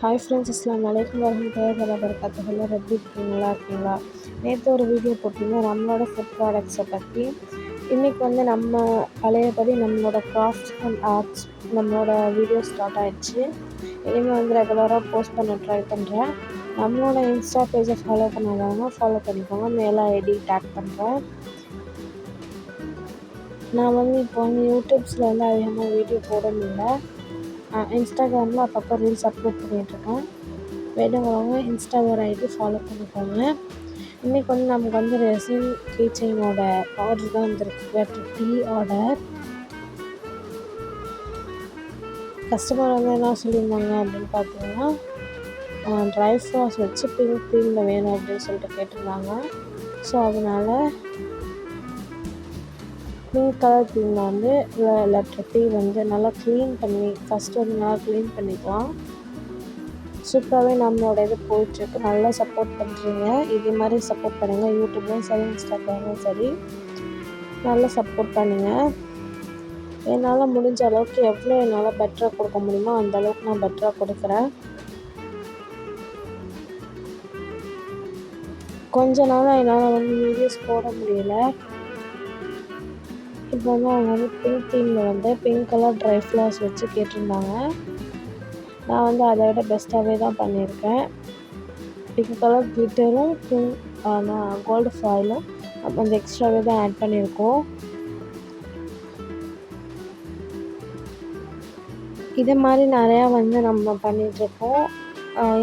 Hi friends, அஸ்ஸலாமு அலைக்கும் வரஹ்மத்துல்லாஹி வபரகாத்துஹு. எல்லாரும் எப்படி இருக்கீங்க? நல்லா இருக்கீங்களா? நேற்று ஒரு வீடியோ போட்டிருந்தோம் நம்மளோட ஃபுட் ப்ராடக்ட்ஸை பற்றி. இன்றைக்கி நம்ம பழையபடி நம்மளோட கிராஃப்ட்ஸ் அண்ட் ஆர்ட்ஸ் நம்மளோட வீடியோ ஸ்டார்ட் ஆகிடுச்சு. இனிமேல் ரெகுலராக போஸ்ட் பண்ண ட்ரை பண்ணுறேன். நம்மளோட இன்ஸ்டா பேஜை ஃபாலோ பண்ணாதவங்க ஃபாலோ பண்ணிக்கோங்க. மேலே ஐடி டேக் பண்ணுறேன். நான் இப்போ யூடியூப்ஸில் அதிகமாக வீடியோ போட முடியல. இன்ஸ்டாகிராமில் அப்பப்போ ரீல்ஸ் அப்லோட் பண்ணிகிட்ருக்கேன். வேணுங்கிறவங்க இன்ஸ்டாவோட ஐடி ஃபாலோ பண்ணிக்கோங்க. இன்றைக்கி நமக்கு ரெசின் கீ செயினோட ஆர்டர் தான் வந்திருக்கு. Tea order. கஸ்டமர் என்ன சொல்லியிருந்தாங்க அப்படின்னு பார்த்தீங்கன்னா, ட்ரை ஃப்ளாஸ் வச்சு பிங்க் தீமில் வேணும் அப்படின்னு சொல்லிட்டு கேட்டிருந்தாங்க. ஸோ அதனால் பிங்க் கலர் தீமில் லெட்டர் டீ நல்லா க்ளீன் பண்ணி ஃபஸ்ட்டு நல்லா க்ளீன் பண்ணிக்கலாம். சூப்பராகவே நம்மளோட இது போயிட்டுருக்கு. நல்லா சப்போர்ட் பண்ணுறீங்க. இதே மாதிரி சப்போர்ட் பண்ணுங்கள். யூடியூப்லேயும் சரி, இன்ஸ்டாகிராம்லேயும் சரி, நல்லா சப்போர்ட் பண்ணுங்கள். என்னால் முடிஞ்ச அளவுக்கு என்னால் பெட்டராக கொடுக்க முடியுமோ அந்தளவுக்கு நான் பெட்டராக கொடுக்குறேன். கொஞ்ச நாளாக என்னால் வீடியோஸ் போட முடியல. இப்போ அவங்க பிங்க் தீமில் பிங்க் கலர் ட்ரை ஃப்ளார்ஸ் வச்சு கேட்டிருந்தாங்க. நான் அதை விட பெஸ்ட்டாகவே தான் பண்ணியிருக்கேன். பிங்க் கலர் கிளிட்டரும் கோல்டு ஃபாயிலும் எக்ஸ்ட்ராவே தான் ஆட் பண்ணியிருக்கோம். இதே மாதிரி நிறையா நம்ம பண்ணிகிட்ருக்கோம்.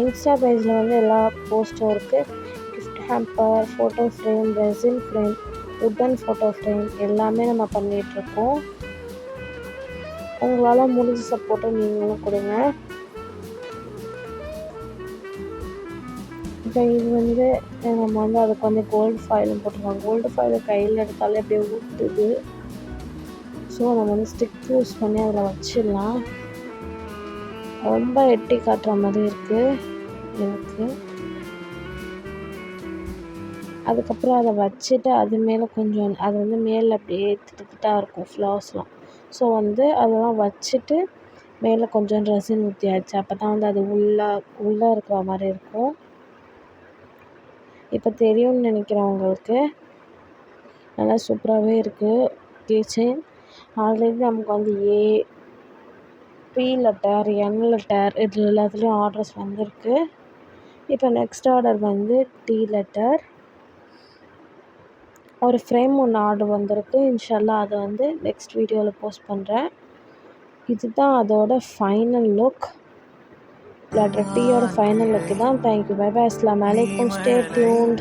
இன்ஸ்டா பேஜில் எல்லா போஸ்ட்டும் இருக்குது. Gift hamper, photo frame, resin frame, wooden photo frame எல்லாமே நம்ம பண்ணிகிட்ருக்கோம். உங்களால் முடிஞ்ச சப்போர்ட்டை நீங்களும் கொடுங்க. இப்போ இது நம்ம அதுக்கு கோல்டு ஃபாயிலும் போட்டிருக்கோம். கோல்டு ஃபாயில் கையில் எடுத்தாலே அப்படியே ஊற்றுது. ஸோ நம்ம ஸ்டிக் யூஸ் பண்ணி அதில் வச்சிடலாம். ரொம்ப எட்டி காட்டுற மாதிரி இருக்குது எனக்கு. அதுக்கப்புறம் அதை வச்சுட்டு அது மேலே கொஞ்சம் அது மேலே அப்படியே திட்டுக்கிட்டாக இருக்கும் ஃப்ளவர்ஸ்லாம். ஸோ அதெல்லாம் வச்சுட்டு மேலே கொஞ்சம் ரெசின் ஊற்றியாச்சு. அப்போ தான் அது உள்ளே இருக்கிற மாதிரி இருக்கும். இப்போ தெரியும்னு நினைக்கிறேன் உங்களுக்கு. நல்லா சூப்பராகவே இருக்குது கீ செயின். ஆல்ரெடி நமக்கு A, B letter, N letter இது எல்லாத்துலேயும் ஆர்டர்ஸ் வந்திருக்கு. இப்போ நெக்ஸ்ட் ஆர்டர் டி லெட்டர். ஒரு ஃப்ரேம் ஒன்று ஆர்டர் வந்திருக்கு. இன்ஷால்லா அதை நெக்ஸ்ட் வீடியோவில் போஸ்ட் பண்ணுறேன். இதுதான் அதோட ஃபைனல் லுக். லெட்டர் டீயோட ஃபைனல் லுக்கு தான். தேங்க்யூ. Bye bye. அஸ்ஸலாமு அலைக்கும். Stay tuned.